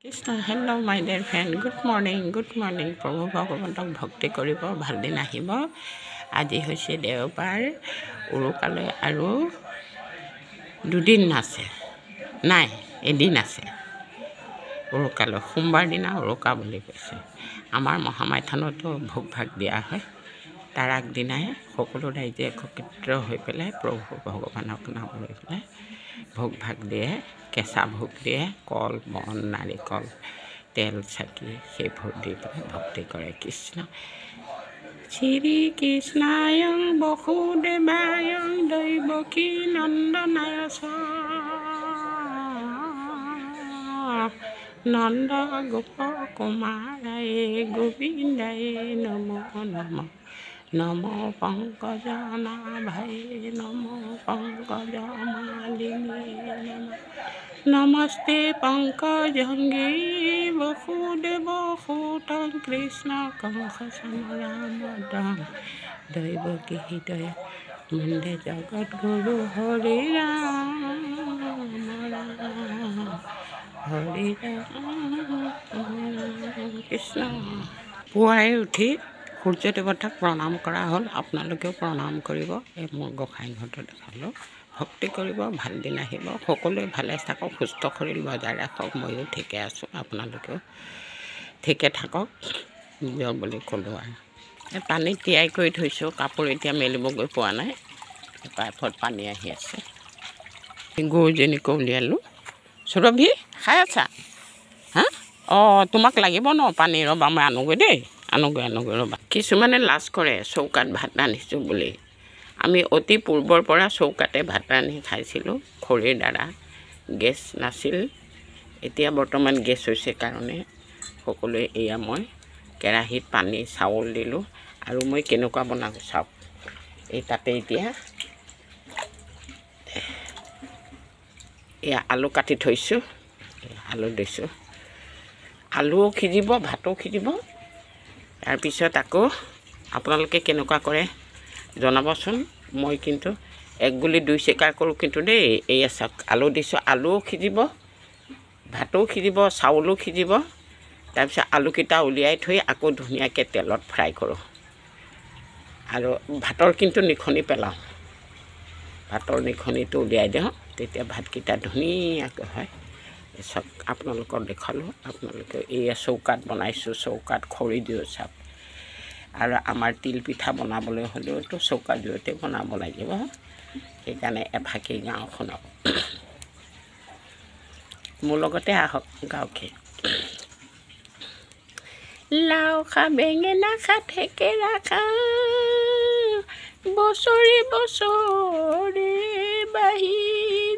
Krishna hello' মাই dear friend good morning প্ৰভু ভগৱন্তক ভক্তি কৰিব ভাল দিন আহিব। আজি হৈছে দেওবাৰ, উৰুকালৈ আৰু দুদিন আছে, নাই এদিন আছে উৰুকালৈ। সোমবাৰ দিনা উৰুকা বুলি কৈছে। আমাৰ মহামায়া থানতো ভোগ ভাগ দিয়া হয়। তাৰ আগদিনাই সকলো ৰাইজে একত্ৰিত হৈ পেলাই প্ৰভু ভগৱানক নাম লৈ পেলাই ভোগ ভাগ দিয়ে, কেঁচা ভোগ দিয়ে, কল বন নাৰিকল তেল চাকি সেইবোৰ দি পেলাই ভক্তি কৰে। কৃষ্ণ শ্ৰী কৃষ্ণায়ং বসুদেৱায়ং দৈৱকী নন্দনায় চ নন্দ গোপ কুমাৰায়ে গোবিন্দায়ে নমো নমঃ নমো পংকজ নাভায়ে নমো পংকজ মালিনী নমস্তে পংকজঙ্গে বসুদেৱ সুতং কৃষ্ণ কংসচনৰামদং দৈৱকী হৃদয় মন্দে জগত গুৰু হৰি ৰাম হৰি ৰাম কৃষ্ণ। পুৱাই উঠি সূৰ্য দেৱতাক প্ৰণাম কৰা হ'ল। আপোনালোকেও প্ৰণাম কৰিব। এই মোৰ গোসাঁই ঘৰটো দেখালোঁ। ভক্তি কৰিব, ভাল দিন আহিব। সকলোৱে ভালে থাকক, সুস্থ শৰীৰ বজাই ৰাখক। ময়ো ঠিকে আছোঁ, আপোনালোকেও ঠিকে থাকক নিজৰ বুলি ক'লোঁ। আৰু এই পানীত তিয়াই কৰি থৈছোঁ, কাপোৰ এতিয়া মেলিবগৈ পোৱা নাই, পাইপত পানী আহি আছে। গৰুজনীকো উলিয়ালোঁ। সুৰভি খাই আছা? হা অঁ, তোমাক লাগিব ন পানী? ৰ'বা মই আনোগৈ দেই, আনোগৈ ৰ'বা। কিছুমানে লাজ কৰে চৌকাত ভাত ৰান্ধিছোঁ বুলি। আমি অতি পূৰ্বৰ পৰা চৌকাতে ভাত ৰান্ধি খাইছিলোঁ খৰিৰ দ্বাৰা। গেছ নাছিল, এতিয়া বৰ্তমান গেছ হৈছে কাৰণে সকলোৱে এয়া মই কেৰাহীত পানী চাউল দিলোঁ। আৰু মই কেনেকুৱা বনাওঁ চাওক। এই তাতে এতিয়া এয়া আলু কাটি থৈছোঁ, আলু দিছোঁ। আলুও সিজিব, ভাতো সিজিব। তাৰপিছত আকৌ আপোনালোকে কেনেকুৱা কৰে জনাবচোন। মই কিন্তু এক গুলি দুই চেকাৰ কৰোঁ কিন্তু দেই। এয়া চাওক, আলু দিছোঁ, আলুও সিজিব, ভাতো সিজিব, চাউলো সিজিব। তাৰপিছত আলুকেইটা উলিয়াই থৈ আকৌ ধুনীয়াকৈ তেলত ফ্ৰাই কৰোঁ। আৰু ভাতৰ কিন্তু নিখনি পেলাওঁ, ভাতৰ নিখনিটো উলিয়াই দিওঁ, তেতিয়া ভাতকেইটা ধুনীয়াকৈ হয়। চাওক, আপোনালোকক দেখালোঁ। আপোনালোকে এয়া চৌকাত বনাইছোঁ, চৌকাত খৰি দিওঁ চাওক। আৰু আমাৰ তিল পিঠা বনাবলৈ হ'লেওতো চৌকা জুইতে বনাব লাগিব। সেইকাৰণে এফাকি গাঁওখনক মোৰ লগতে আহক গাঁওখে। লাও খা, বেঙেনা খা, থেকেৰা খা, বছৰি বছৰি বাঢ়ি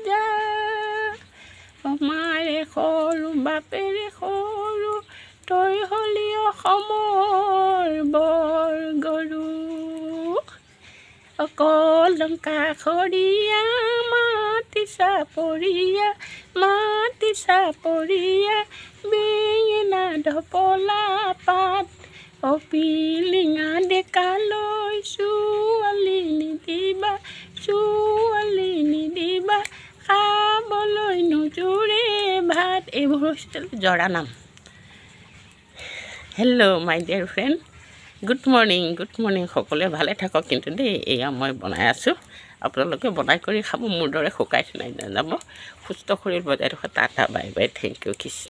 যা। মাৰে সৰু বাপেৰে সৰু, তই হলি অসমৰ বৰ গৰু। কলংকা খৰীয়া মাটি চাপৰীয়া, মাটি চাপৰীয়া, বেঙেনা ঢপলা পাত, অপিলিঙা ডেকালৈ ছোৱালী নিদিবা, ছোৱালী নিদিবা, খাবলৈ নোজোৰে ভাত। এইবোৰ হৈছিল জৰা নাম। হেল্ল' মাই ডিয়াৰ ফ্ৰেণ্ড, গুড মৰ্ণিং সকলোৱে ভালে থাকক কিন্তু দেই। এয়া মই বনাই আছোঁ, আপোনালোকে বনাই কৰি খাব। মোৰ দৰে শুকাই নাযাব, সুস্থ শৰীৰ বজাই ৰখা। Tata bye bye, thank you Krishna.